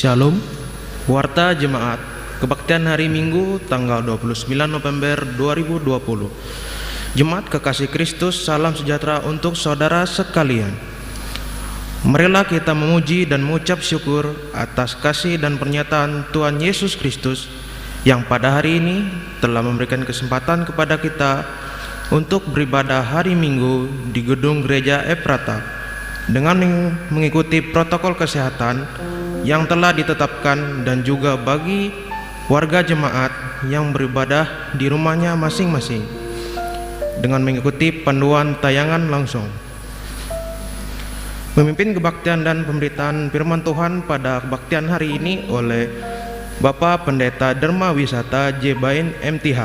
Shalom, Warta Jemaat Kebaktian Hari Minggu tanggal 29 November 2020. Jemaat Kekasih Kristus, salam sejahtera untuk saudara sekalian. Marilah kita memuji dan mengucap syukur atas kasih dan pernyataan Tuhan Yesus Kristus yang pada hari ini telah memberikan kesempatan kepada kita untuk beribadah hari Minggu di gedung gereja Ephrata dengan mengikuti protokol kesehatan yang telah ditetapkan, dan juga bagi warga jemaat yang beribadah di rumahnya masing-masing dengan mengikuti panduan tayangan langsung. Memimpin kebaktian dan pemberitaan firman Tuhan pada kebaktian hari ini oleh Bapak Pendeta Dharma Wisata Jebain MTH.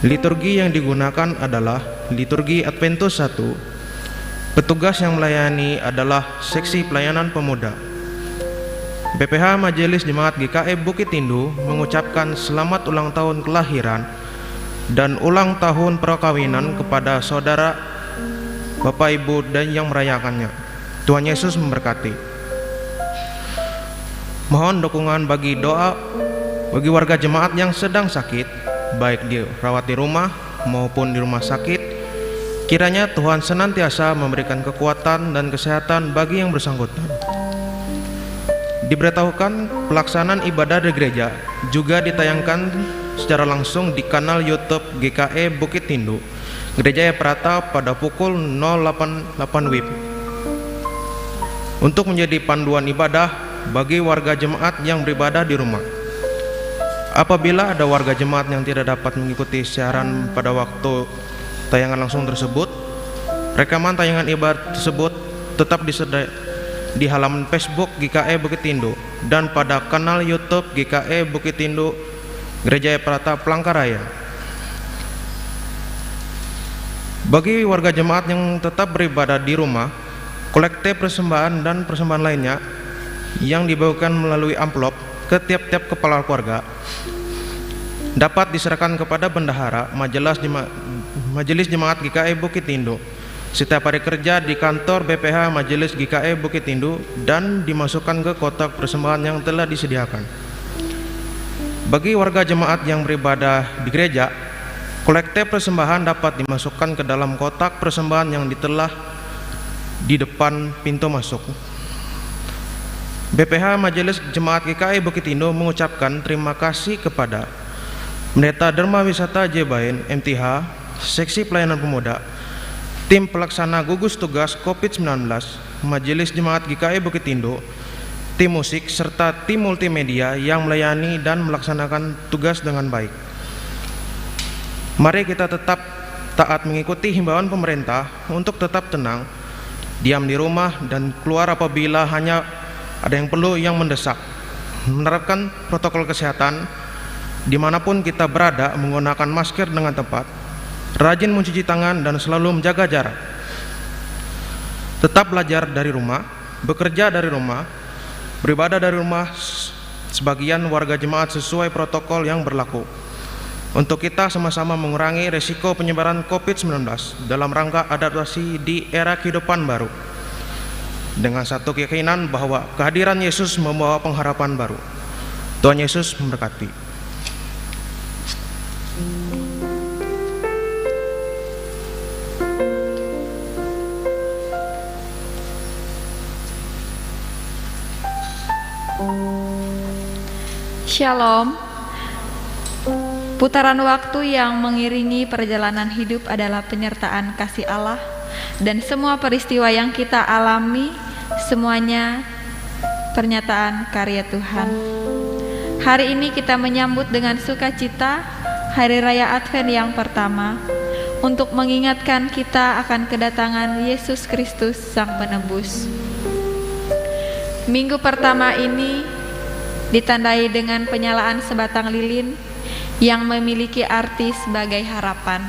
Liturgi yang digunakan adalah liturgi Adventus 1. Petugas yang melayani adalah seksi pelayanan pemuda. BPH Majelis Jemaat GKE Bukit Tindu mengucapkan selamat ulang tahun kelahiran dan ulang tahun perkawinan kepada saudara, Bapak Ibu dan yang merayakannya. Tuhan Yesus memberkati. Mohon dukungan bagi doa bagi warga jemaat yang sedang sakit, baik dirawat di rumah maupun di rumah sakit. Kiranya Tuhan senantiasa memberikan kekuatan dan kesehatan bagi yang bersangkutan. Diberitahukan pelaksanaan ibadah di gereja juga ditayangkan secara langsung di kanal YouTube GKE Bukit Tindu, Gereja Ephrata pada pukul 088 WIB. Untuk menjadi panduan ibadah bagi warga jemaat yang beribadah di rumah. Apabila ada warga jemaat yang tidak dapat mengikuti siaran pada waktu tayangan langsung tersebut, rekaman tayangan ibadah tersebut tetap di halaman Facebook GKE Bukit Tindu dan pada kanal YouTube GKE Bukit Tindu Gereja Ephrata Palangkaraya. Bagi warga jemaat yang tetap beribadah di rumah, kolekte persembahan dan persembahan lainnya yang dibagikan melalui amplop ke tiap-tiap kepala keluarga dapat diserahkan kepada bendahara Majelis Jemaat GKE Bukit Tindu setiap hari kerja di kantor BPH Majelis GKE Bukit Tindu dan dimasukkan ke kotak persembahan yang telah disediakan. Bagi warga jemaat yang beribadah di gereja, kolekte persembahan dapat dimasukkan ke dalam kotak persembahan yang ditelah di depan pintu masuk. BPH Majelis Jemaat GKE Bukit Tindu mengucapkan terima kasih kepada Pendeta Dharma Wisata Jebain MTH, Seksi Pelayanan Pemuda, tim pelaksana gugus tugas COVID-19, Majelis Jemaat GKE Bukit Tindu, tim musik, serta tim multimedia yang melayani dan melaksanakan tugas dengan baik. Mari kita tetap taat mengikuti himbauan pemerintah untuk tetap tenang, diam di rumah dan keluar apabila hanya ada yang perlu yang mendesak. Menerapkan protokol kesehatan dimanapun kita berada, menggunakan masker dengan tepat, rajin mencuci tangan dan selalu menjaga jarak. Tetap belajar dari rumah, bekerja dari rumah, beribadah dari rumah sebagian warga jemaat sesuai protokol yang berlaku. Untuk kita sama-sama mengurangi resiko penyebaran COVID-19 dalam rangka adaptasi di era kehidupan baru. Dengan satu keyakinan bahwa kehadiran Yesus membawa pengharapan baru. Tuhan Yesus memberkati. Shalom. Putaran waktu yang mengiringi perjalanan hidup adalah penyertaan kasih Allah, dan semua peristiwa yang kita alami semuanya pernyataan karya Tuhan. Hari ini kita menyambut dengan sukacita Hari Raya Advent yang pertama untuk mengingatkan kita akan kedatangan Yesus Kristus Sang Penebus. Minggu pertama ini ditandai dengan penyalaan sebatang lilin yang memiliki arti sebagai harapan.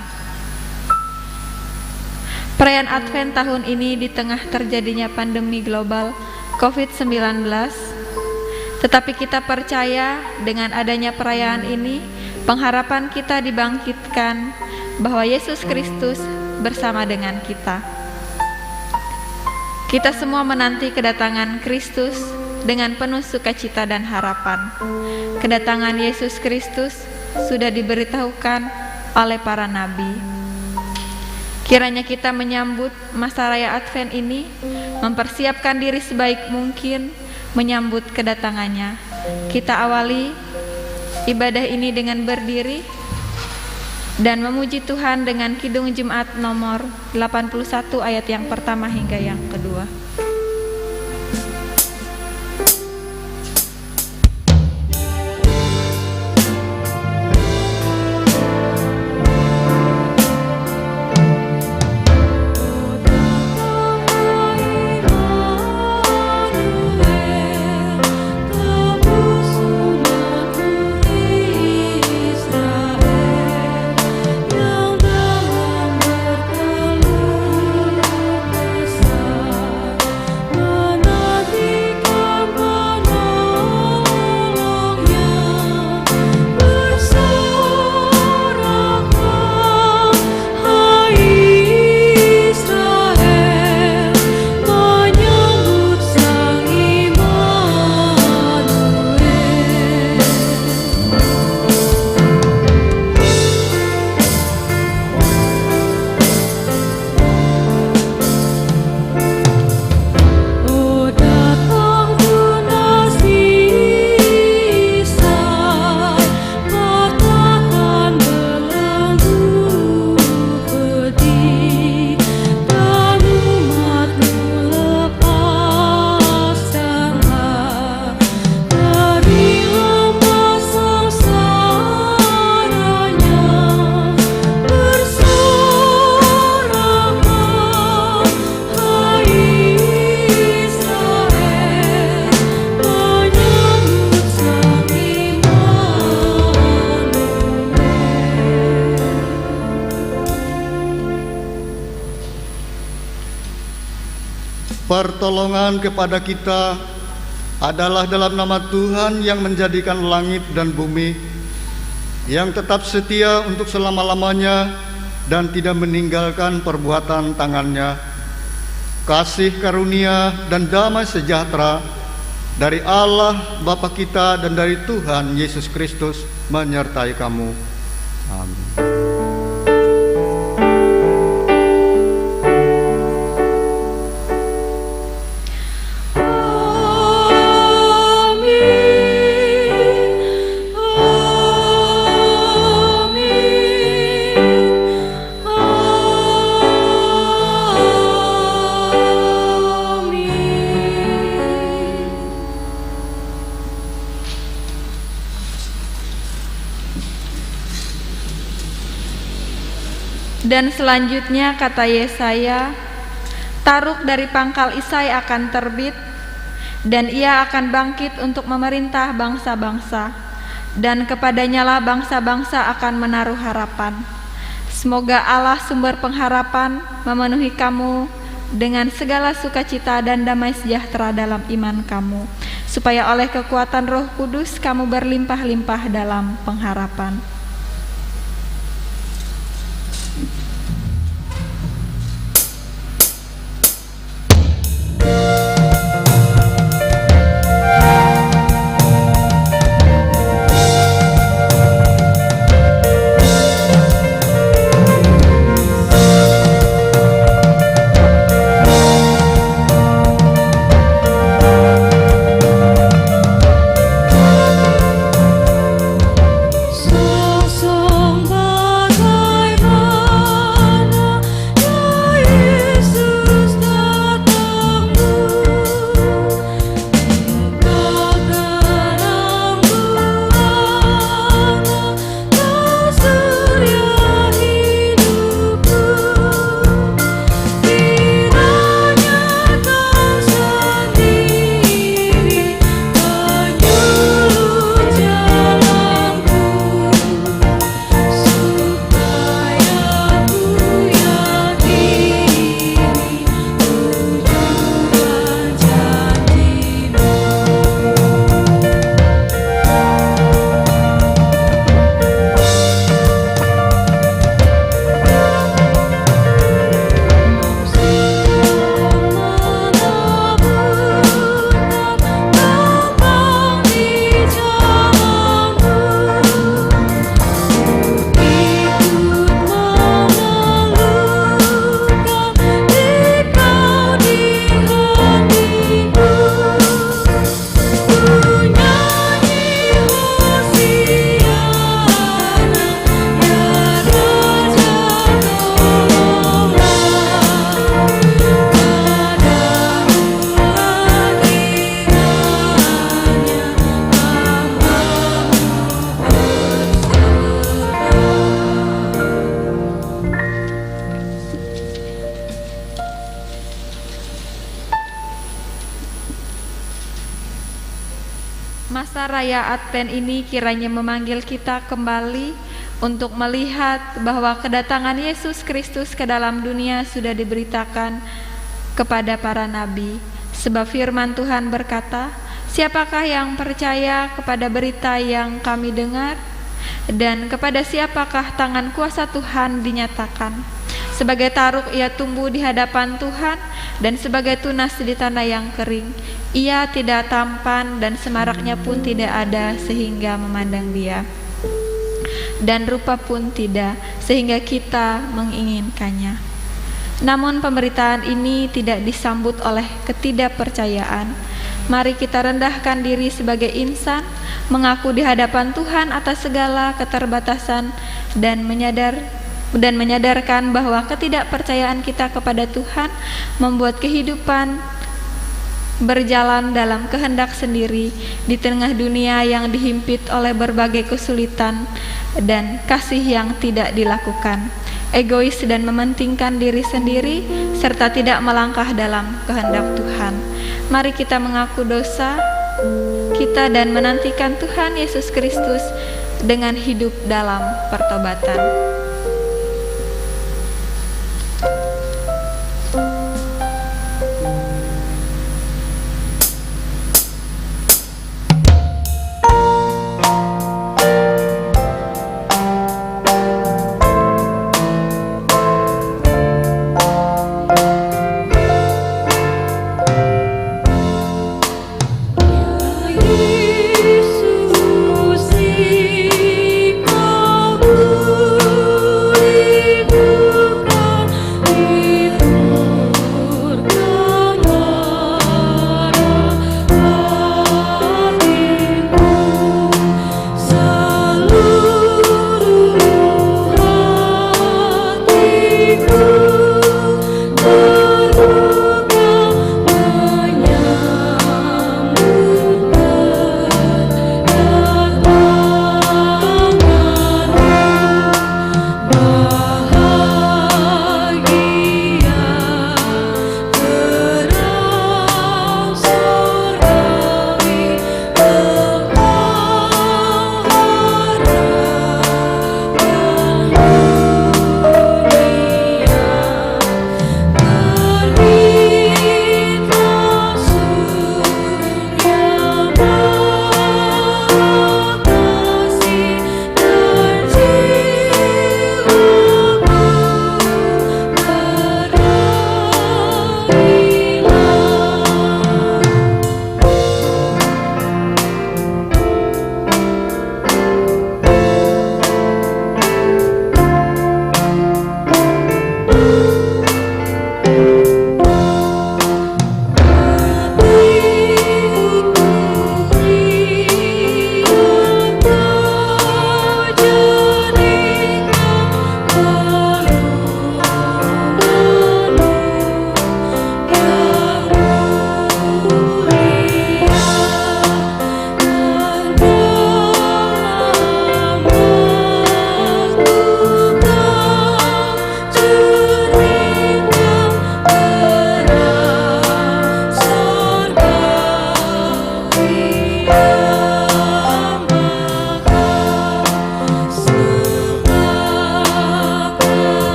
Perayaan Advent tahun ini di tengah terjadinya pandemi global COVID-19, tetapi kita percaya dengan adanya perayaan ini, pengharapan kita dibangkitkan bahwa Yesus Kristus bersama dengan kita. Kita semua menanti kedatangan Kristus dengan penuh sukacita dan harapan. Kedatangan Yesus Kristus sudah diberitahukan oleh para nabi. Kiranya kita menyambut masa raya Advent ini, mempersiapkan diri sebaik mungkin menyambut kedatangannya. Kita awali ibadah ini dengan berdiri dan memuji Tuhan dengan Kidung Jemaat nomor 81 ayat yang pertama hingga yang kedua. Pertolongan kepada kita adalah dalam nama Tuhan yang menjadikan langit dan bumi, yang tetap setia untuk selama-lamanya dan tidak meninggalkan perbuatan tangannya. Kasih karunia dan damai sejahtera dari Allah Bapa kita dan dari Tuhan Yesus Kristus menyertai kamu. Amin. Dan selanjutnya kata Yesaya, Taruk dari pangkal Isai akan terbit, dan ia akan bangkit untuk memerintah bangsa-bangsa, dan kepadanyalah bangsa-bangsa akan menaruh harapan. Semoga Allah sumber pengharapan memenuhi kamu dengan segala sukacita dan damai sejahtera dalam iman kamu, supaya oleh kekuatan Roh Kudus kamu berlimpah-limpah dalam pengharapan. Sosong bagai Masa raya Advent ini kiranya memanggil kita kembali untuk melihat bahwa kedatangan Yesus Kristus ke dalam dunia sudah diberitakan kepada para nabi. Sebab firman Tuhan berkata, siapakah yang percaya kepada berita yang kami dengar? Dan kepada siapakah tangan kuasa Tuhan dinyatakan? Sebagai taruk ia tumbuh di hadapan Tuhan, dan sebagai tunas di tanah yang kering. Ia tidak tampan dan semaraknya pun tidak ada sehingga memandang dia, dan rupa pun tidak sehingga kita menginginkannya. Namun pemberitaan ini tidak disambut oleh ketidakpercayaan. Mari kita rendahkan diri sebagai insan, mengaku di hadapan Tuhan atas segala keterbatasan, dan menyadarkan bahwa ketidakpercayaan kita kepada Tuhan membuat kehidupan berjalan dalam kehendak sendiri di tengah dunia yang dihimpit oleh berbagai kesulitan dan kasih yang tidak dilakukan, egois dan mementingkan diri sendiri, serta tidak melangkah dalam kehendak Tuhan. Mari kita mengaku dosa kita dan menantikan Tuhan Yesus Kristus dengan hidup dalam pertobatan.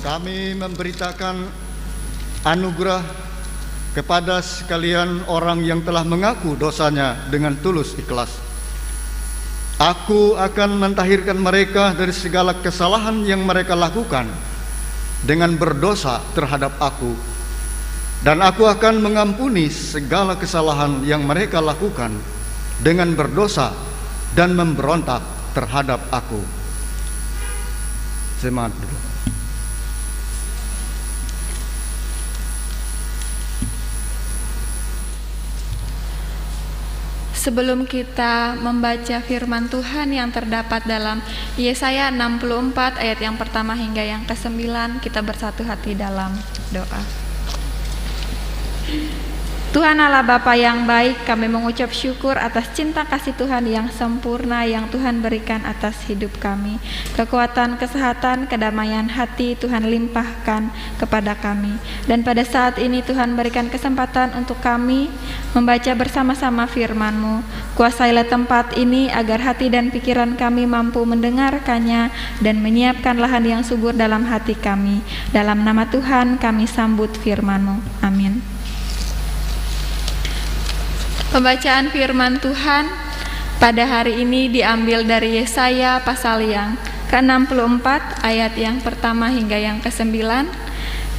Kami memberitakan anugerah kepada sekalian orang yang telah mengaku dosanya dengan tulus ikhlas. Aku akan mentahirkan mereka dari segala kesalahan yang mereka lakukan dengan berdosa terhadap aku, dan aku akan mengampuni segala kesalahan yang mereka lakukan dengan berdosa dan memberontak terhadap aku. Semangat dulu. Sebelum kita membaca firman Tuhan yang terdapat dalam Yesaya 64 ayat yang pertama hingga yang ke-9, kita bersatu hati dalam doa. Tuhan Allah Bapa yang baik, kami mengucap syukur atas cinta kasih Tuhan yang sempurna yang Tuhan berikan atas hidup kami. Kekuatan, kesehatan, kedamaian hati Tuhan limpahkan kepada kami. Dan pada saat ini Tuhan berikan kesempatan untuk kami membaca bersama-sama firman-Mu. Kuasailah tempat ini agar hati dan pikiran kami mampu mendengarkannya dan menyiapkan lahan yang subur dalam hati kami. Dalam nama Tuhan kami sambut firman-Mu. Amin. Pembacaan firman Tuhan pada hari ini diambil dari Yesaya pasal yang ke-64 ayat yang pertama hingga yang ke-9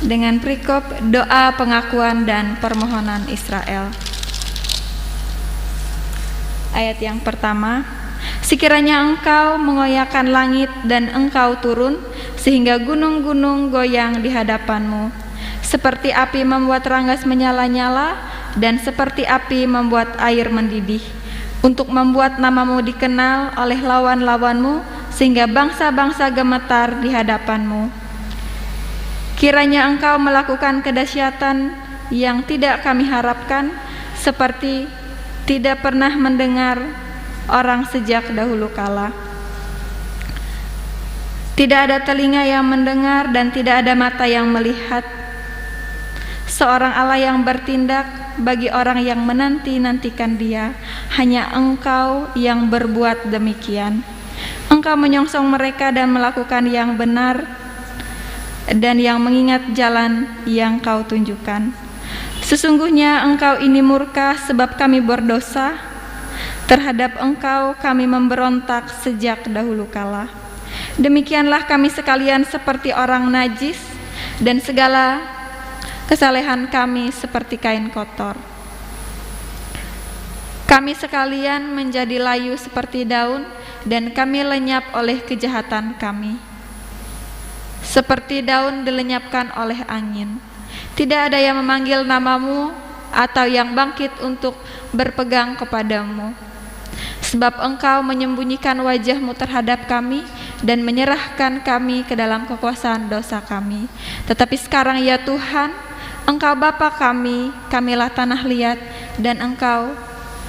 dengan perikop doa pengakuan dan permohonan Israel. Ayat yang pertama, sekiranya engkau mengoyakkan langit dan engkau turun sehingga gunung-gunung goyang di hadapanmu, seperti api membuat ranggas menyala-nyala dan seperti api membuat air mendidih, untuk membuat namamu dikenal oleh lawan-lawanmu, sehingga bangsa-bangsa gemetar di hadapanmu. Kiranya engkau melakukan kedahsyatan yang tidak kami harapkan, seperti tidak pernah mendengar orang sejak dahulu kala. Tidak ada telinga yang mendengar dan tidak ada mata yang melihat. Seorang Allah yang bertindak bagi orang yang menanti-nantikan Dia, hanya Engkau yang berbuat demikian. Engkau menyongsong mereka dan melakukan yang benar dan yang mengingat jalan yang Kau tunjukkan. Sesungguhnya Engkau ini murka sebab kami berdosa. Terhadap Engkau kami memberontak sejak dahulu kala. Demikianlah kami sekalian seperti orang najis, dan segala kesalehan kami seperti kain kotor. Kami sekalian menjadi layu seperti daun, dan kami lenyap oleh kejahatan kami. Seperti daun dilenyapkan oleh angin. Tidak ada yang memanggil namamu atau yang bangkit untuk berpegang kepadamu. Sebab Engkau menyembunyikan wajah-Mu terhadap kami dan menyerahkan kami ke dalam kekuasaan dosa kami. Tetapi sekarang ya Tuhan, Engkau Bapa kami, kamilah tanah liat, dan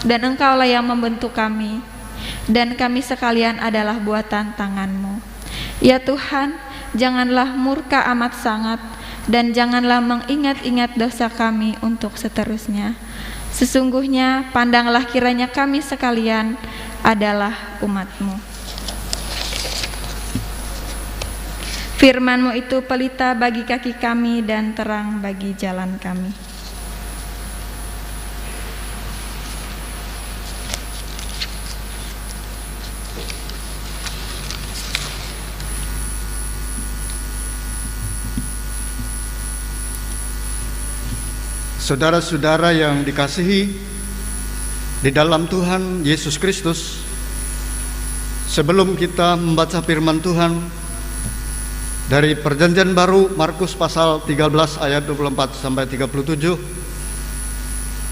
Engkaulah yang membentuk kami, dan kami sekalian adalah buatan tangan-Mu. Ya Tuhan, janganlah murka amat sangat, dan janganlah mengingat-ingat dosa kami untuk seterusnya. Sesungguhnya pandanglah kiranya kami sekalian adalah umat-Mu. Firman-Mu itu pelita bagi kaki kami dan terang bagi jalan kami. Saudara-saudara yang dikasihi di dalam Tuhan Yesus Kristus, sebelum kita membaca firman Tuhan dari Perjanjian Baru Markus pasal 13 ayat 24 sampai 37,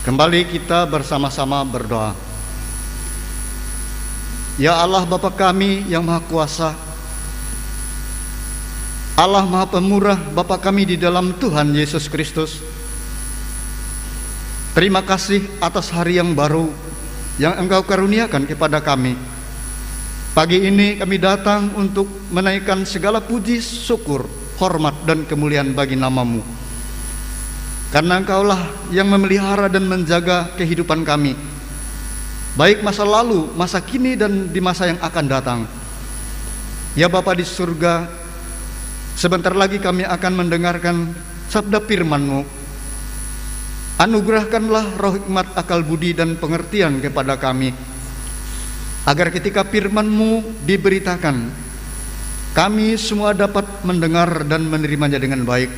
kembali kita bersama-sama berdoa. Ya Allah Bapa kami yang Maha Kuasa, Allah Maha Pemurah, Bapa kami di dalam Tuhan Yesus Kristus, terima kasih atas hari yang baru yang Engkau karuniakan kepada kami. Pagi ini kami datang untuk menaikkan segala puji, syukur, hormat dan kemuliaan bagi nama-Mu. Karena Engkaulah yang memelihara dan menjaga kehidupan kami, baik masa lalu, masa kini dan di masa yang akan datang. Ya Bapa di surga, sebentar lagi kami akan mendengarkan sabda firman-Mu. Anugerahkanlah roh hikmat, akal budi dan pengertian kepada kami, agar ketika firman-Mu diberitakan, kami semua dapat mendengar dan menerimanya dengan baik.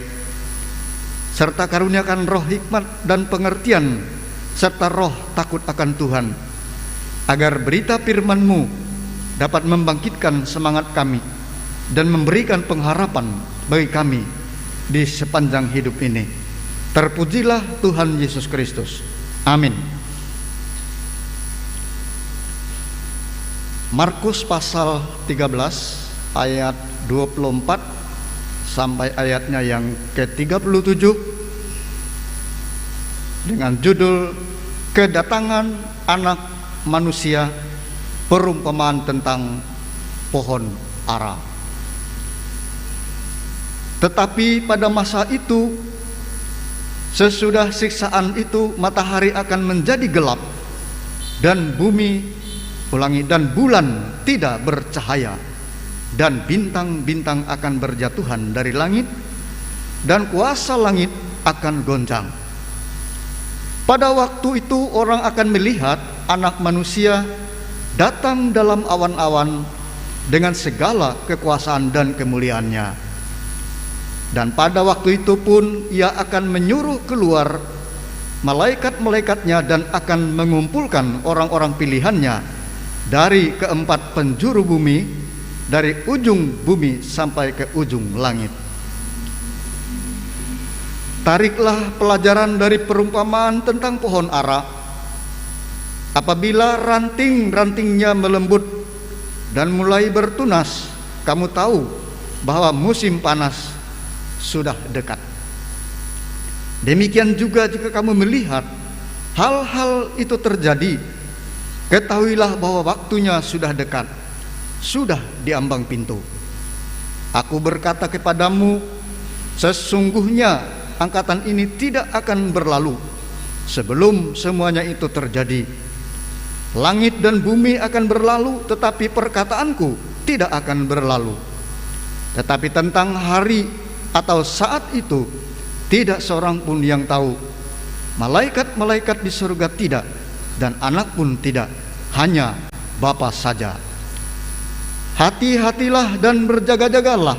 Serta karuniakan roh hikmat dan pengertian, serta roh takut akan Tuhan, agar berita firman-Mu dapat membangkitkan semangat kami dan memberikan pengharapan bagi kami di sepanjang hidup ini. Terpujilah Tuhan Yesus Kristus. Amin. Markus pasal 13 ayat 24 sampai ayatnya yang ke-37 dengan judul Kedatangan Anak Manusia, perumpamaan tentang pohon ara. Tetapi pada masa itu, sesudah siksaan itu, matahari akan menjadi gelap dan dan bulan tidak bercahaya, dan bintang-bintang akan berjatuhan dari langit, dan kuasa langit akan goncang. Pada waktu itu orang akan melihat Anak Manusia datang dalam awan-awan dengan segala kekuasaan dan kemuliaannya. Dan pada waktu itu pun ia akan menyuruh keluar malaikat-malaikatnya dan akan mengumpulkan orang-orang pilihannya dari keempat penjuru bumi, dari ujung bumi sampai ke ujung langit. Tariklah pelajaran dari perumpamaan tentang pohon ara. Apabila ranting-rantingnya melembut dan mulai bertunas, kamu tahu bahwa musim panas sudah dekat. Demikian juga jika kamu melihat hal-hal itu terjadi, ketahuilah bahwa waktunya sudah dekat, sudah di ambang pintu. Aku berkata kepadamu, sesungguhnya angkatan ini tidak akan berlalu sebelum semuanya itu terjadi. Langit dan bumi akan berlalu, tetapi perkataanku tidak akan berlalu. Tetapi tentang hari atau saat itu tidak seorang pun yang tahu, malaikat-malaikat di surga tidak, dan anak pun tidak, hanya Bapa saja. Hati-hatilah dan berjaga-jagalah,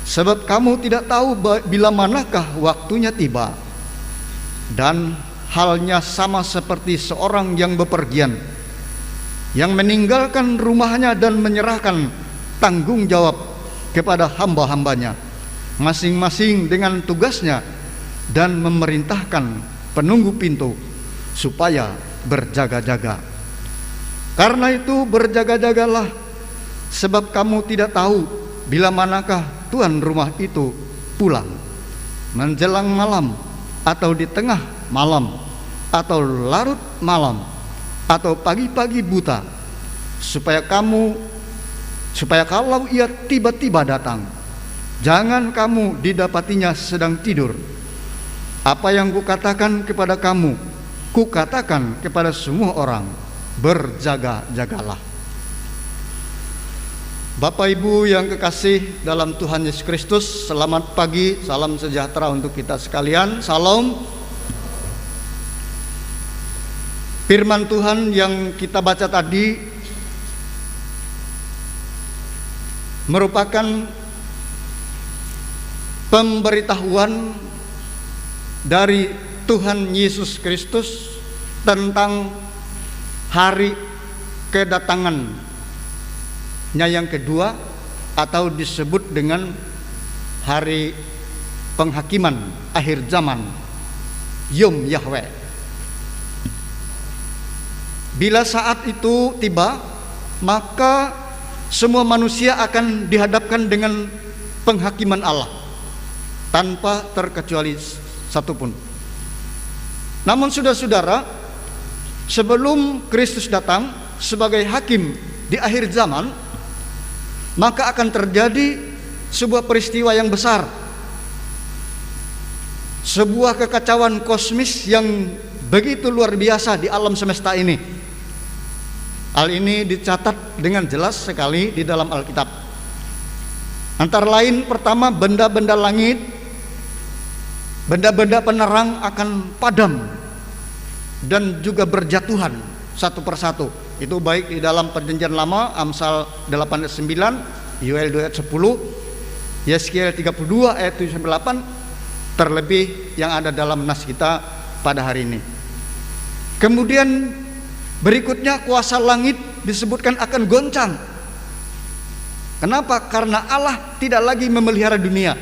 sebab kamu tidak tahu bila manakah waktunya tiba. Dan halnya sama seperti seorang yang bepergian, yang meninggalkan rumahnya dan menyerahkan tanggung jawab kepada hamba-hambanya, masing-masing dengan tugasnya, dan memerintahkan penunggu pintu supaya berjaga-jaga. Karena itu berjaga-jagalah, sebab kamu tidak tahu bila manakah tuan rumah itu pulang, menjelang malam, atau di tengah malam, atau larut malam, atau pagi-pagi buta, supaya kalau ia tiba-tiba datang, jangan kamu didapatinya sedang tidur. Apa yang kukatakan kepada kamu, kukatakan kepada semua orang, berjaga-jagalah. Bapak Ibu yang kekasih dalam Tuhan Yesus Kristus, selamat pagi, salam sejahtera untuk kita sekalian. Salam. Firman Tuhan yang kita baca tadi merupakan pemberitahuan dari Tuhan Yesus Kristus tentang hari kedatangannya yang kedua, atau disebut dengan hari penghakiman akhir zaman, Yom Yahweh. Bila saat itu tiba, maka semua manusia akan dihadapkan dengan penghakiman Allah tanpa terkecuali satupun. Namun saudara-saudara, sebelum Kristus datang sebagai hakim di akhir zaman, maka akan terjadi sebuah peristiwa yang besar, sebuah kekacauan kosmis yang begitu luar biasa di alam semesta ini. Hal ini dicatat dengan jelas sekali di dalam Alkitab. Antara lain, pertama, benda-benda langit, benda-benda penerang akan padam dan juga berjatuhan satu persatu. Itu baik di dalam perjanjian lama, Amsal 8 ayat 9, Yoel 2 ayat 10, Yeskiel 32 ayat 7-8, terlebih yang ada dalam nas kita pada hari ini. Kemudian berikutnya, kuasa langit disebutkan akan goncang. Kenapa? Karena Allah tidak lagi memelihara dunia.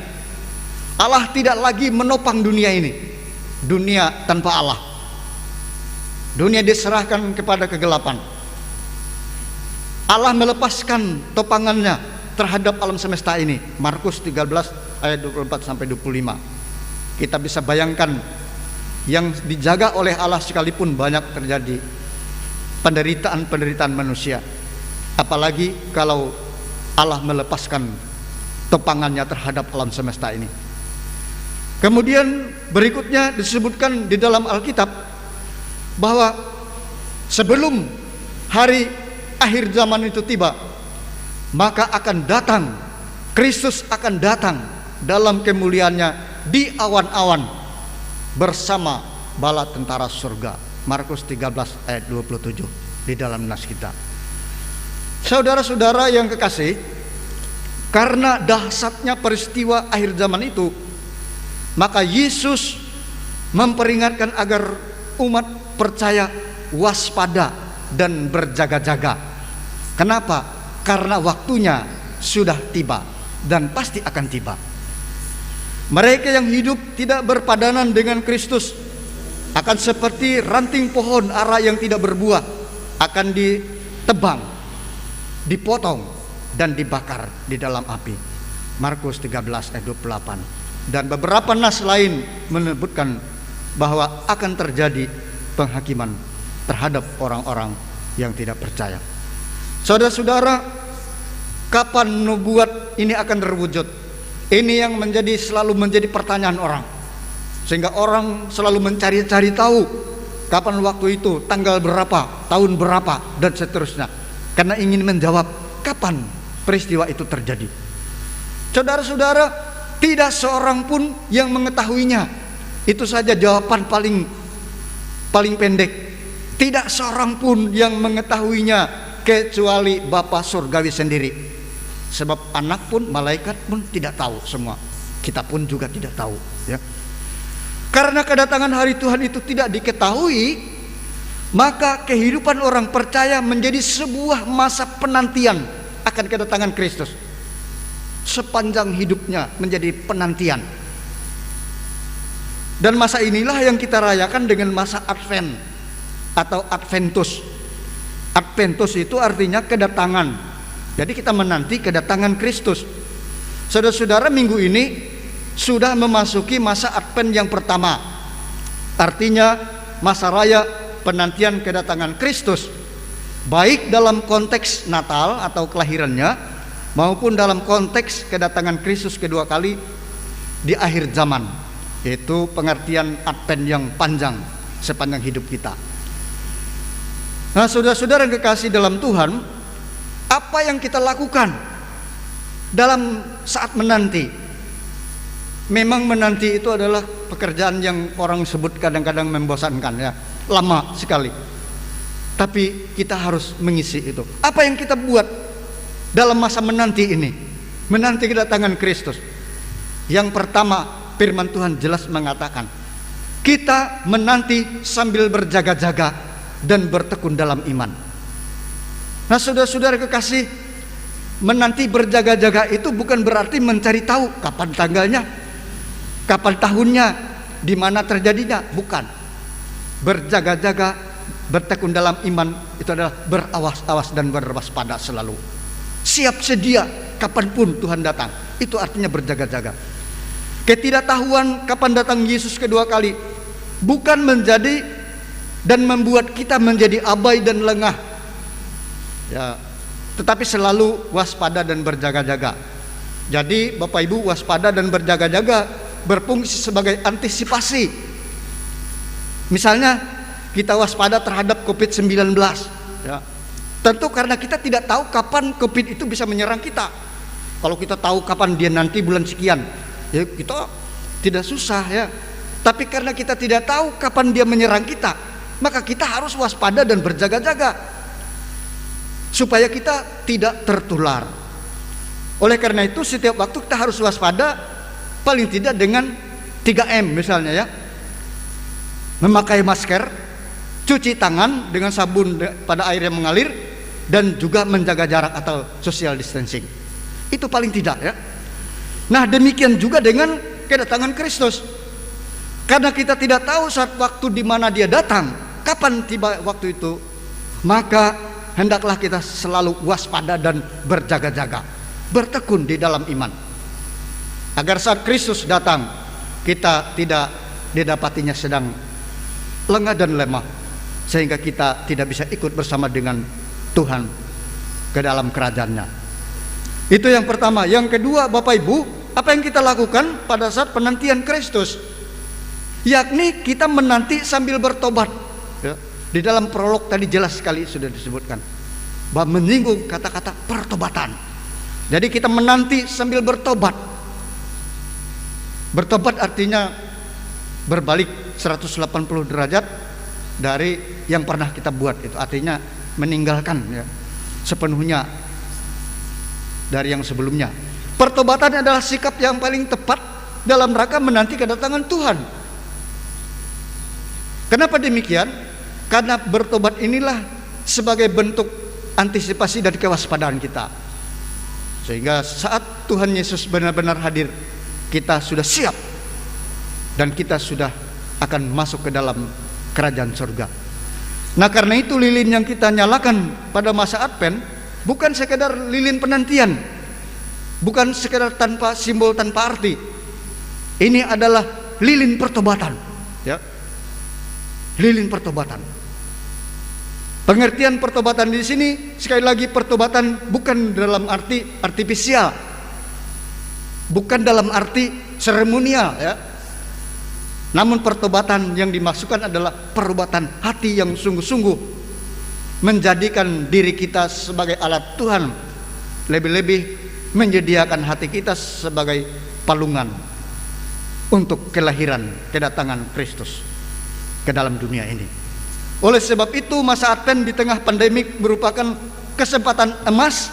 Allah tidak lagi menopang dunia ini. Dunia tanpa Allah. Dunia diserahkan kepada kegelapan. Allah melepaskan topangannya terhadap alam semesta ini. Markus 13 ayat 24 sampai 25. Kita bisa bayangkan yang dijaga oleh Allah sekalipun banyak terjadi penderitaan manusia. Apalagi kalau Allah melepaskan topangannya terhadap alam semesta ini. Kemudian berikutnya disebutkan di dalam Alkitab bahwa sebelum hari akhir zaman itu tiba, maka akan datang, Kristus akan datang dalam kemuliaannya di awan-awan bersama bala tentara surga. Markus 13 ayat 27 di dalam nas kita. Saudara-saudara yang kekasih, karena dahsyatnya peristiwa akhir zaman itu, maka Yesus memperingatkan agar umat percaya waspada dan berjaga-jaga. Kenapa? Karena waktunya sudah tiba dan pasti akan tiba. Mereka yang hidup tidak berpadanan dengan Kristus akan seperti ranting pohon ara yang tidak berbuah, akan ditebang, dipotong dan dibakar di dalam api. Markus 13 ayat 28. Dan beberapa nas lain menyebutkan bahwa akan terjadi penghakiman terhadap orang-orang yang tidak percaya. Saudara-saudara, kapan nubuat ini akan terwujud? Ini yang selalu menjadi pertanyaan orang, sehingga orang selalu mencari-cari tahu kapan waktu itu, tanggal berapa, tahun berapa, dan seterusnya, karena ingin menjawab kapan peristiwa itu terjadi. Saudara-saudara, tidak seorang pun yang mengetahuinya. Itu saja jawaban paling pendek. Tidak seorang pun yang mengetahuinya kecuali Bapa surgawi sendiri. Sebab anak pun, malaikat pun tidak tahu semua. Kita pun juga tidak tahu, ya. Karena kedatangan hari Tuhan itu tidak diketahui, maka kehidupan orang percaya menjadi sebuah masa penantian akan kedatangan Kristus. Sepanjang hidupnya menjadi penantian. Dan masa inilah yang kita rayakan dengan masa Advent atau Adventus. Adventus itu artinya kedatangan. Jadi kita menanti kedatangan Kristus. Saudara-saudara, minggu ini sudah memasuki masa Advent yang pertama. Artinya masa raya penantian kedatangan Kristus, baik dalam konteks Natal atau kelahirannya, maupun dalam konteks kedatangan Kristus kedua kali di akhir zaman, yaitu pengertian Advent yang panjang sepanjang hidup kita. Nah, saudara-saudara yang kekasih dalam Tuhan, apa yang kita lakukan dalam saat menanti? Memang menanti itu adalah pekerjaan yang orang sebut kadang-kadang membosankan, ya, lama sekali. Tapi kita harus mengisi itu. Apa yang kita buat dalam masa menanti ini, menanti kedatangan Kristus? Yang pertama, firman Tuhan jelas mengatakan, kita menanti sambil berjaga-jaga dan bertekun dalam iman. Nah, saudara-saudara kekasih, menanti berjaga-jaga itu bukan berarti mencari tahu kapan tanggalnya, kapan tahunnya, di mana terjadinya, bukan. Berjaga-jaga, bertekun dalam iman itu adalah berawas-awas dan berwaspada selalu. Siap sedia kapanpun Tuhan datang. Itu artinya berjaga-jaga. Ketidaktahuan kapan datang Yesus kedua kali bukan menjadi dan membuat kita menjadi abai dan lengah, ya, tetapi selalu waspada dan berjaga-jaga. Jadi Bapak Ibu, waspada dan berjaga-jaga berfungsi sebagai antisipasi. Misalnya kita waspada terhadap COVID-19, ya. Tentu karena kita tidak tahu kapan COVID itu bisa menyerang kita. Kalau kita tahu kapan dia nanti bulan sekian, ya kita tidak susah, ya. Tapi karena kita tidak tahu kapan dia menyerang kita, maka kita harus waspada dan berjaga-jaga supaya kita tidak tertular. Oleh karena itu setiap waktu kita harus waspada, paling tidak dengan 3M misalnya, ya. Memakai masker, cuci tangan dengan sabun pada air yang mengalir, dan juga menjaga jarak atau social distancing. Itu paling tidak, ya. Nah, demikian juga dengan kedatangan Kristus. Karena kita tidak tahu saat waktu di mana dia datang, kapan tiba waktu itu, maka hendaklah kita selalu waspada dan berjaga-jaga, bertekun di dalam iman, agar saat Kristus datang kita tidak didapatinya sedang lengah dan lemah, sehingga kita tidak bisa ikut bersama dengan Tuhan ke dalam kerajaan-Nya. Itu yang pertama. Yang kedua, Bapak Ibu, apa yang kita lakukan pada saat penantian Kristus? Yakni kita menanti sambil bertobat. Ya, di dalam prolog tadi jelas sekali sudah disebutkan bahwa menyinggung kata-kata pertobatan. Jadi kita menanti sambil bertobat. Bertobat artinya berbalik 180 derajat dari yang pernah kita buat. Itu artinya meninggalkan ya, sepenuhnya dari yang sebelumnya. Pertobatan adalah sikap yang paling tepat dalam rangka menanti kedatangan Tuhan. Kenapa demikian? Karena bertobat inilah sebagai bentuk antisipasi dan kewaspadaan kita, sehingga saat Tuhan Yesus benar-benar hadir, kita sudah siap dan kita sudah akan masuk ke dalam kerajaan surga. Nah, karena itu lilin yang kita nyalakan pada masa Advent bukan sekedar lilin penantian, bukan sekedar tanpa simbol, tanpa arti. Ini adalah lilin pertobatan, ya. Lilin pertobatan. Pengertian pertobatan di sini sekali lagi, pertobatan bukan dalam arti artifisial, bukan dalam arti seremonial, ya. Namun pertobatan yang dimaksudkan adalah pertobatan hati yang sungguh-sungguh, menjadikan diri kita sebagai alat Tuhan, lebih-lebih menyediakan hati kita sebagai palungan untuk kelahiran kedatangan Kristus ke dalam dunia ini. Oleh sebab itu, masa Advent di tengah pandemik merupakan kesempatan emas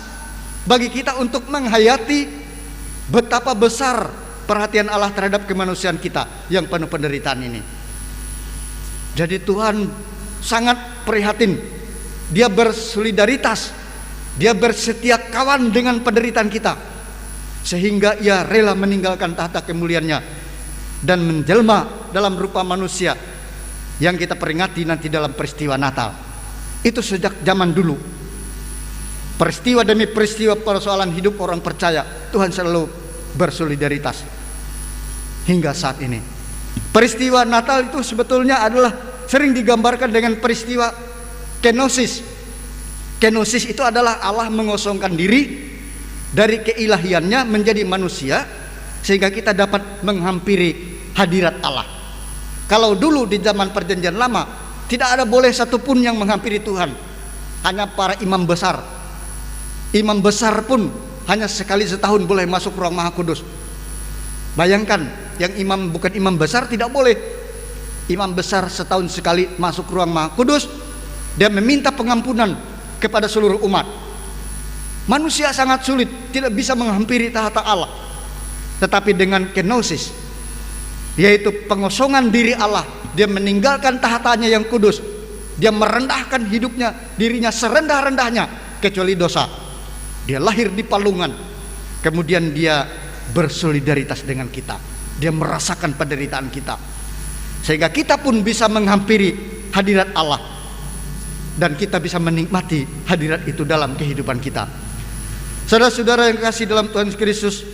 bagi kita untuk menghayati betapa besar perhatian Allah terhadap kemanusiaan kita yang penuh penderitaan ini. Jadi Tuhan sangat prihatin, Dia bersolidaritas, Dia bersetia kawan dengan penderitaan kita, sehingga Ia rela meninggalkan tahta kemuliaannya dan menjelma dalam rupa manusia yang kita peringati nanti dalam peristiwa Natal. Itu sejak zaman dulu, peristiwa demi peristiwa persoalan hidup orang percaya, Tuhan selalu bersolidaritas hingga saat ini. Peristiwa Natal itu sebetulnya adalah sering digambarkan dengan peristiwa kenosis. Kenosis itu adalah Allah mengosongkan diri dari keilahiannya menjadi manusia, sehingga kita dapat menghampiri hadirat Allah. Kalau dulu di zaman perjanjian lama tidak ada boleh satupun yang menghampiri Tuhan, hanya para imam besar. Imam besar pun hanya sekali setahun boleh masuk ruang Maha Kudus. Bayangkan, yang imam bukan imam besar tidak boleh. Imam besar setahun sekali masuk ruang Maha Kudus, dia meminta pengampunan kepada seluruh umat. Manusia sangat sulit, tidak bisa menghampiri tahta Allah. Tetapi dengan kenosis, yaitu pengosongan diri Allah, Dia meninggalkan tahtanya yang kudus, Dia merendahkan hidupnya, dirinya serendah-rendahnya kecuali dosa. Dia lahir di palungan, kemudian Dia bersolidaritas dengan kita, Dia merasakan penderitaan kita, sehingga kita pun bisa menghampiri hadirat Allah, dan kita bisa menikmati hadirat itu dalam kehidupan kita. Saudara-saudara yang kasih dalam Tuhan Kristus,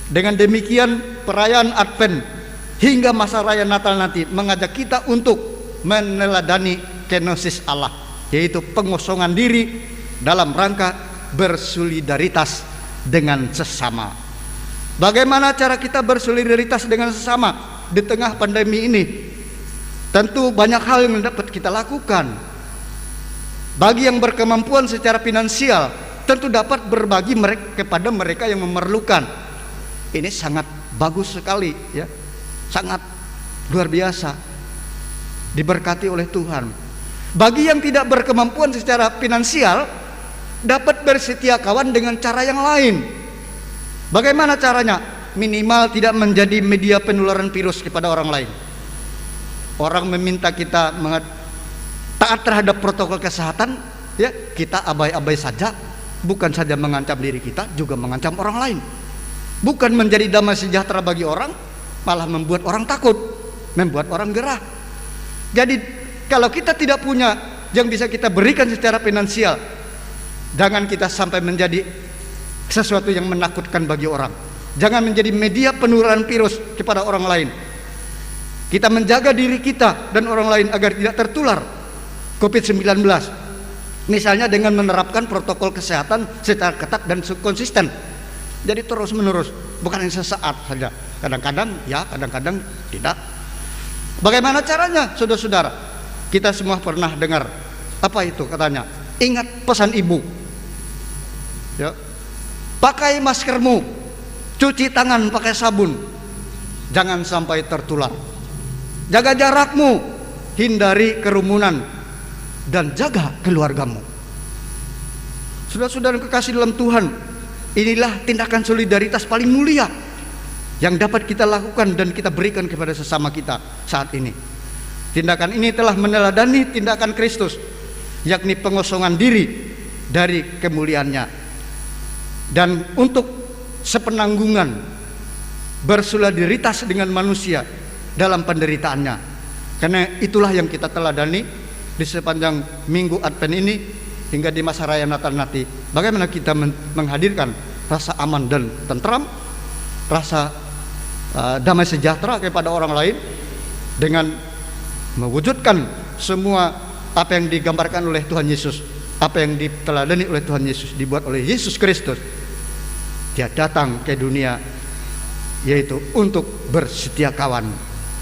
dengan demikian perayaan Advent hingga masa raya Natal nanti mengajak kita untuk meneladani kenosis Allah, yaitu pengosongan diri dalam rangka bersolidaritas dengan sesama. Bagaimana cara kita bersolidaritas dengan sesama di tengah pandemi ini? Tentu banyak hal yang dapat kita lakukan. Bagi yang berkemampuan secara finansial, tentu dapat berbagi kepada mereka yang memerlukan. Ini sangat bagus sekali, ya. Sangat luar biasa, diberkati oleh Tuhan. Bagi yang tidak berkemampuan secara finansial, dapat bersetia kawan dengan cara yang lain. Bagaimana caranya? Minimal tidak menjadi media penularan virus kepada orang lain. Orang meminta kita taat terhadap protokol kesehatan, ya, kita abai-abai saja, bukan saja mengancam diri kita, juga mengancam orang lain. Bukan menjadi damai sejahtera bagi orang, malah membuat orang takut, membuat orang gerah. Jadi kalau kita tidak punya yang bisa kita berikan secara finansial, Jangan kita sampai menjadi sesuatu yang menakutkan bagi orang. Jangan menjadi media penularan virus kepada orang lain. Kita menjaga diri kita dan orang lain agar tidak tertular COVID-19. Misalnya dengan menerapkan protokol kesehatan secara ketat dan konsisten. Jadi terus menerus, bukan yang sesaat saja. Kadang-kadang ya, kadang-kadang tidak. Bagaimana caranya, saudara-saudara? Kita semua pernah dengar apa itu katanya? Ingat pesan ibu. Ya. Pakai maskermu, cuci tangan pakai sabun, jangan sampai tertular. Jaga jarakmu, hindari kerumunan, dan jaga keluargamu. Saudara-saudara kekasih dalam Tuhan, inilah tindakan solidaritas paling mulia yang dapat kita lakukan dan kita berikan kepada sesama kita saat ini. Tindakan ini telah meneladani tindakan Kristus, yakni pengosongan diri dari kemuliaannya, dan untuk sepenanggungan bersolidaritas dengan manusia dalam penderitaannya. Karena itulah yang kita teladani di sepanjang minggu Advent ini hingga di masa raya Natal nanti. Bagaimana kita menghadirkan rasa aman dan tentram, rasa damai sejahtera kepada orang lain dengan mewujudkan semua apa yang digambarkan oleh Tuhan Yesus, apa yang diteladani oleh Tuhan Yesus, dibuat oleh Yesus Kristus. Dia datang ke dunia yaitu untuk bersetia kawan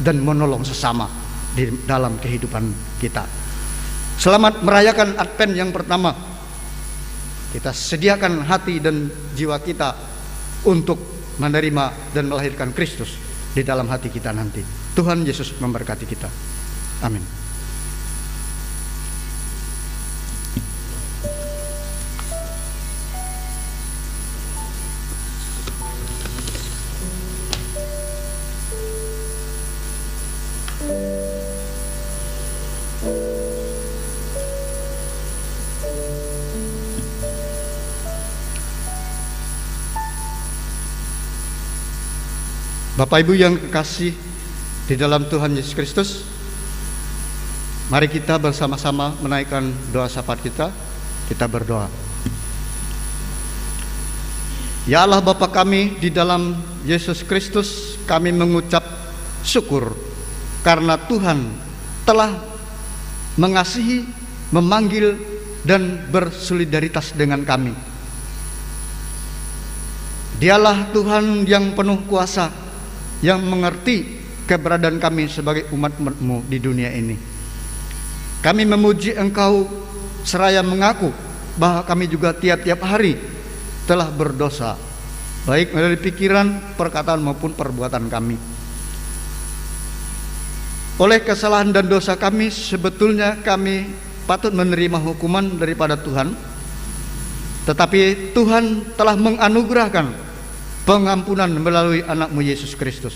dan menolong sesama di dalam kehidupan kita. Selamat merayakan Advent yang pertama. Kita sediakan hati dan jiwa kita untuk menerima dan melahirkan Kristus di dalam hati kita nanti. Tuhan Yesus memberkati kita. Amin. Bapak Ibu yang kekasih di dalam Tuhan Yesus Kristus, mari kita bersama-sama menaikkan doa syafaat kita. Kita berdoa. Ya Allah Bapa kami, di dalam Yesus Kristus kami mengucap syukur karena Tuhan telah mengasihi, memanggil dan bersolidaritas dengan kami. Dialah Tuhan yang penuh kuasa, yang mengerti keberadaan kami sebagai umat-umat-Mu di dunia ini. Kami memuji Engkau seraya mengaku bahwa kami juga tiap-tiap hari telah berdosa, baik melalui pikiran, perkataan maupun perbuatan kami. Oleh kesalahan dan dosa kami, sebetulnya kami patut menerima hukuman daripada Tuhan, tetapi Tuhan telah menganugerahkan pengampunan melalui anak-Mu Yesus Kristus.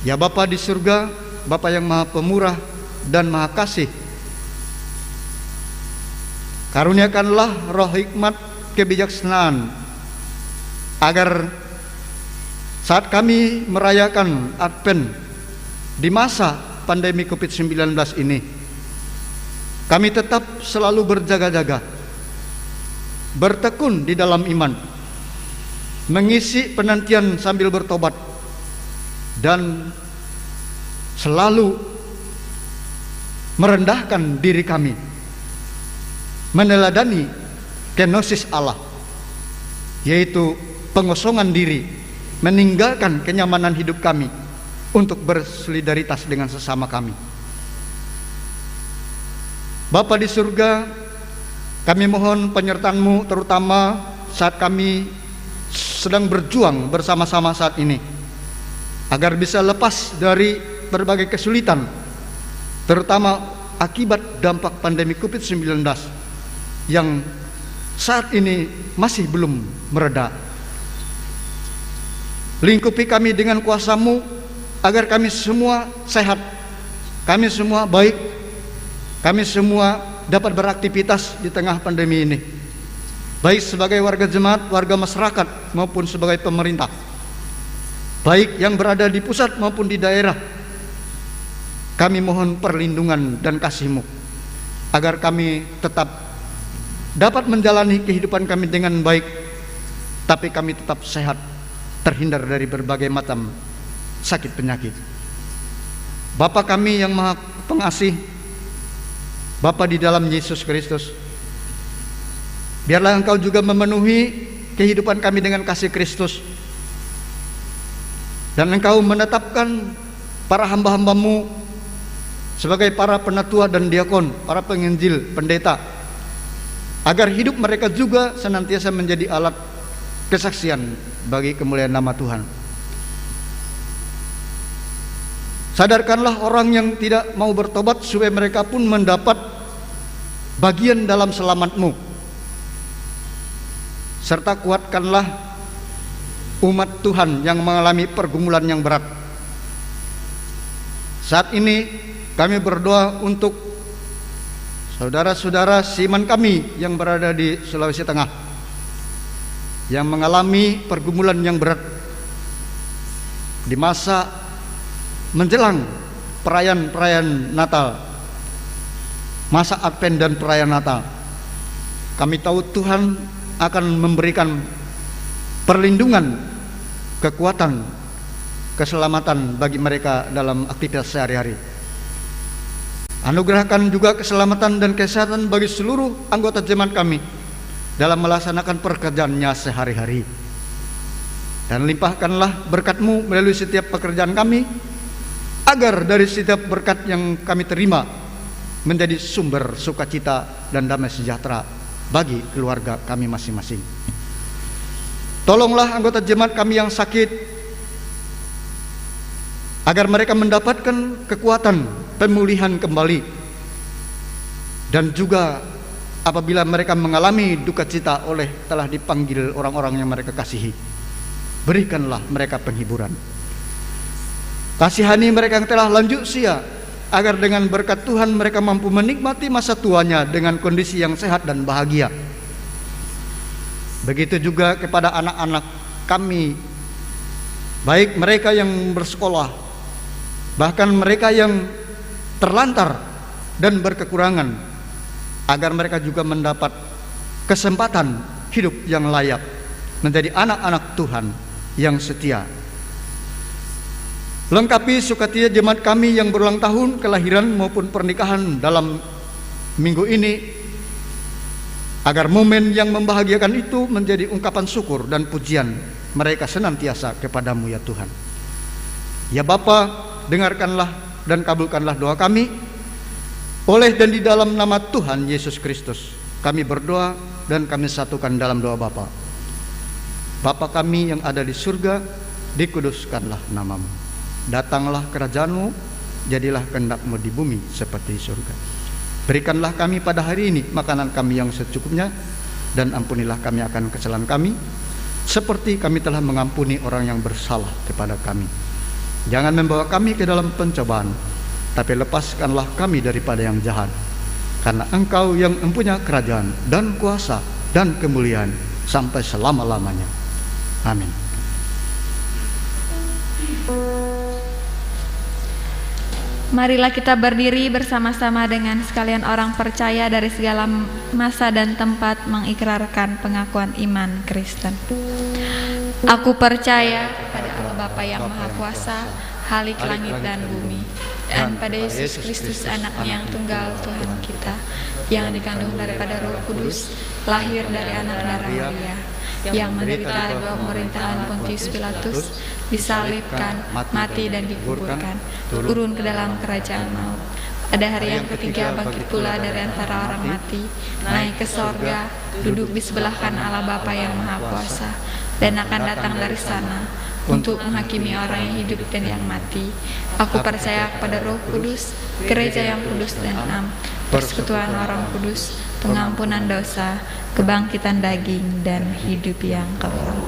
Ya Bapa di surga, Bapa yang maha pemurah dan maha kasih, karuniakanlah roh hikmat kebijaksanaan agar saat kami merayakan Advent di masa pandemi COVID-19 ini, kami tetap selalu berjaga-jaga, bertekun di dalam iman, mengisi penantian sambil bertobat, dan selalu merendahkan diri kami, meneladani kenosis Allah, yaitu pengosongan diri, meninggalkan kenyamanan hidup kami untuk bersolidaritas dengan sesama kami. Bapa di surga, kami mohon penyertaan-Mu terutama saat kami sedang berjuang bersama-sama saat ini, agar bisa lepas dari berbagai kesulitan, terutama akibat dampak pandemi COVID-19 yang saat ini masih belum mereda. Lingkupi kami dengan kuasa-Mu agar kami semua sehat, kami semua baik, kami semua dapat beraktivitas di tengah pandemi ini, baik sebagai warga jemaat, warga masyarakat maupun sebagai pemerintah, baik yang berada di pusat maupun di daerah. Kami mohon perlindungan dan kasih-Mu agar kami tetap dapat menjalani kehidupan kami dengan baik, tapi kami tetap sehat, terhindar dari berbagai macam sakit penyakit. Bapa kami yang Maha Pengasih, Bapa di dalam Yesus Kristus, biarlah Engkau juga memenuhi kehidupan kami dengan kasih Kristus, dan Engkau menetapkan para hamba-hambamu sebagai para penatua dan diakon, para penginjil, pendeta, agar hidup mereka juga senantiasa menjadi alat kesaksian bagi kemuliaan nama Tuhan. Sadarkanlah orang yang tidak mau bertobat supaya mereka pun mendapat bagian dalam selamat-Mu, serta kuatkanlah umat Tuhan yang mengalami pergumulan yang berat. Saat ini kami berdoa untuk saudara-saudara seiman kami yang berada di Sulawesi Tengah, yang mengalami pergumulan yang berat di masa menjelang perayaan Natal, masa Advent dan perayaan Natal. Kami tahu Tuhan akan memberikan perlindungan, kekuatan, keselamatan bagi mereka dalam aktivitas sehari-hari. Anugerahkan juga keselamatan dan kesehatan bagi seluruh anggota jemaat kami dalam melaksanakan pekerjaannya sehari-hari. Dan limpahkanlah berkat-Mu melalui setiap pekerjaan kami, agar dari setiap berkat yang kami terima menjadi sumber sukacita dan damai sejahtera bagi keluarga kami masing-masing. Tolonglah anggota jemaat kami yang sakit, agar mereka mendapatkan kekuatan pemulihan kembali, dan juga apabila mereka mengalami duka cita oleh telah dipanggil orang-orang yang mereka kasihi, berikanlah mereka penghiburan. Kasihani mereka yang telah lanjut usia, agar dengan berkat Tuhan mereka mampu menikmati masa tuanya dengan kondisi yang sehat dan bahagia. Begitu juga kepada anak-anak kami, baik mereka yang bersekolah, bahkan mereka yang terlantar dan berkekurangan, agar mereka juga mendapat kesempatan hidup yang layak menjadi anak-anak Tuhan yang setia. Lengkapi sukacita jemaat kami yang berulang tahun kelahiran maupun pernikahan dalam minggu ini, agar momen yang membahagiakan itu menjadi ungkapan syukur dan pujian mereka senantiasa kepada-Mu ya Tuhan. Ya Bapa, dengarkanlah dan kabulkanlah doa kami. Oleh dan di dalam nama Tuhan Yesus Kristus kami berdoa dan kami satukan dalam doa Bapa. Bapa kami yang ada di surga, dikuduskanlah nama-Mu. Datanglah kerajaan-Mu, jadilah kehendak-Mu di bumi seperti di surga. Berikanlah kami pada hari ini makanan kami yang secukupnya, dan ampunilah kami akan kesalahan kami, seperti kami telah mengampuni orang yang bersalah kepada kami. Jangan membawa kami ke dalam pencobaan, tapi lepaskanlah kami daripada yang jahat. Karena Engkau yang mempunyai kerajaan dan kuasa dan kemuliaan sampai selama-lamanya. Amin. Marilah kita berdiri bersama-sama dengan sekalian orang percaya dari segala masa dan tempat mengikrarkan pengakuan iman Kristen. Aku percaya pada Allah Bapa yang Maha Kuasa, Halik langit dan bumi, dan pada Yesus Kristus Anak-Nya yang tunggal Tuhan kita, yang dikandung daripada Roh Kudus, lahir dari anak darah Maria, yang menderita di bawah pemerintahan Pontius Pilatus, disalibkan, mati dan dikuburkan, turun ke dalam kerajaan maut. Pada hari yang ketiga bangkit pula dari antara orang mati, naik ke sorga, duduk di sebelah kanan Allah Bapa yang Maha Kuasa, dan akan datang dari sana untuk menghakimi orang yang hidup dan yang mati. Aku percaya kepada Roh Kudus, gereja yang kudus dan am, persekutuan orang kudus, pengampunan dosa, kebangkitan daging, dan hidup yang kekal.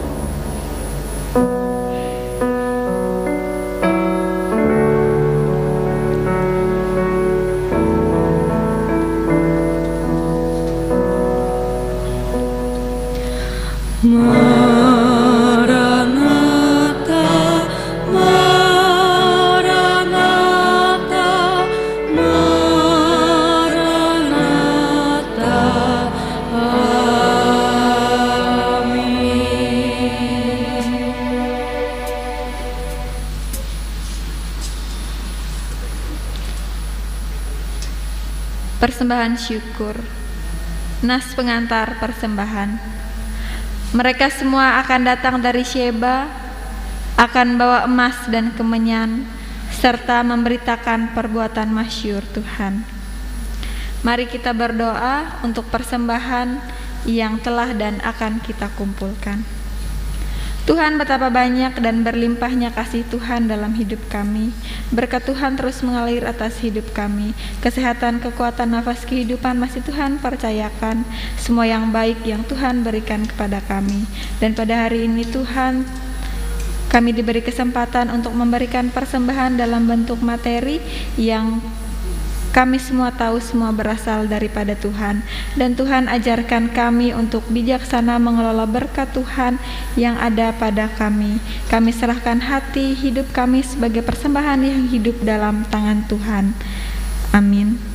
Maranatha, persembahan syukur, nas pengantar persembahan. Mereka semua akan datang dari Sheba, akan bawa emas dan kemenyan, serta memberitakan perbuatan masyhur Tuhan. Mari kita berdoa untuk persembahan yang telah dan akan kita kumpulkan. Tuhan, betapa banyak dan berlimpahnya kasih Tuhan dalam hidup kami. Berkat Tuhan terus mengalir atas hidup kami. Kesehatan, kekuatan, nafas kehidupan masih Tuhan percayakan. Semua yang baik yang Tuhan berikan kepada kami. Dan pada hari ini Tuhan, kami diberi kesempatan untuk memberikan persembahan dalam bentuk materi yang kami semua tahu semua berasal daripada Tuhan. Dan Tuhan ajarkan kami untuk bijaksana mengelola berkat Tuhan yang ada pada kami. Kami serahkan hati hidup kami sebagai persembahan yang hidup dalam tangan Tuhan. Amin.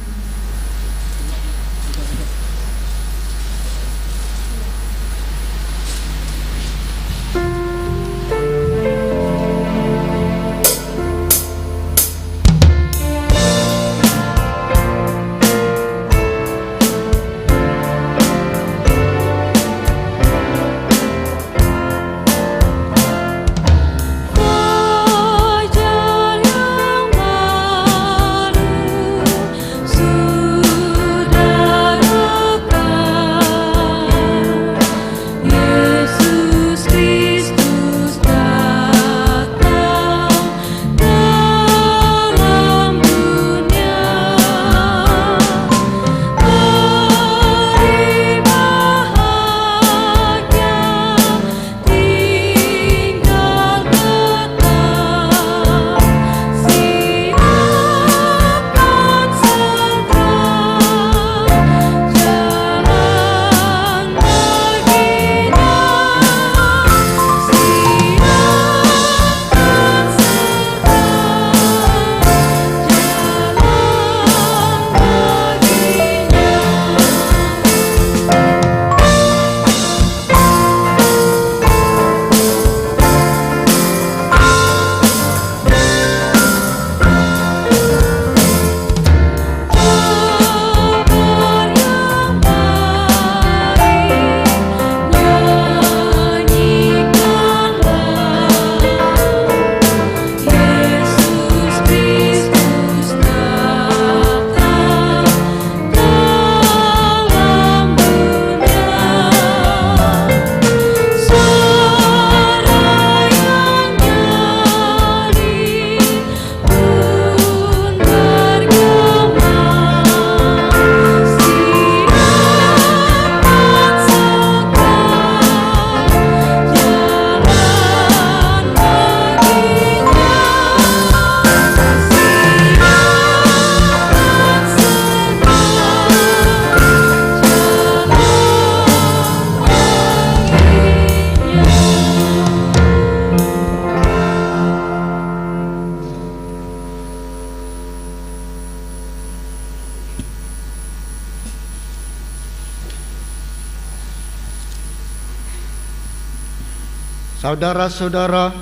Saudara-saudara,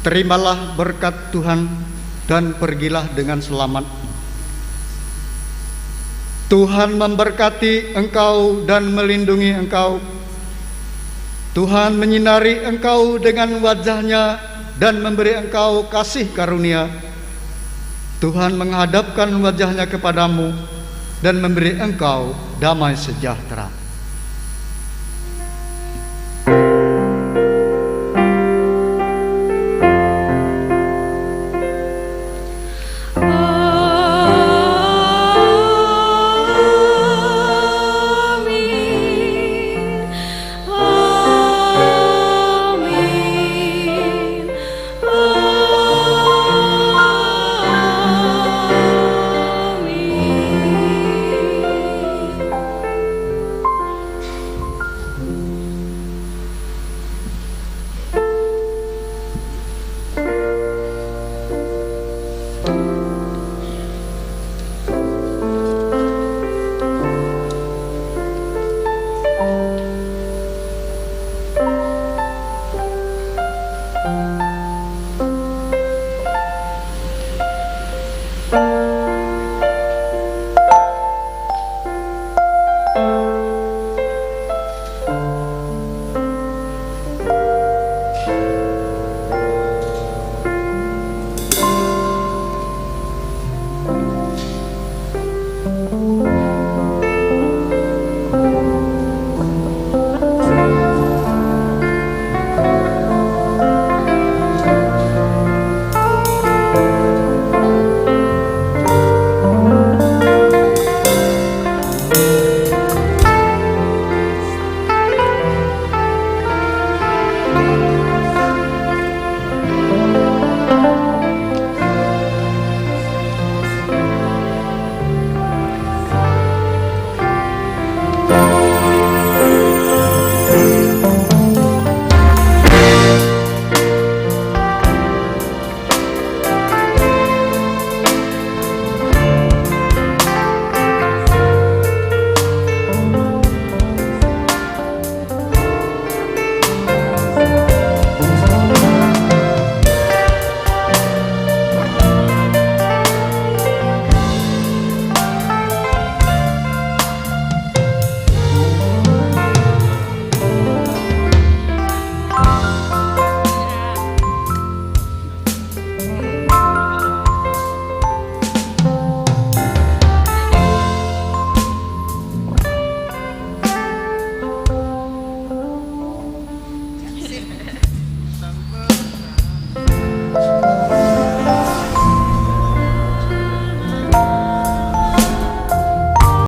terimalah berkat Tuhan dan pergilah dengan selamat. Tuhan memberkati engkau dan melindungi engkau. Tuhan menyinari engkau dengan wajah-Nya dan memberi engkau kasih karunia. Tuhan menghadapkan wajah-Nya kepadamu dan memberi engkau damai sejahtera.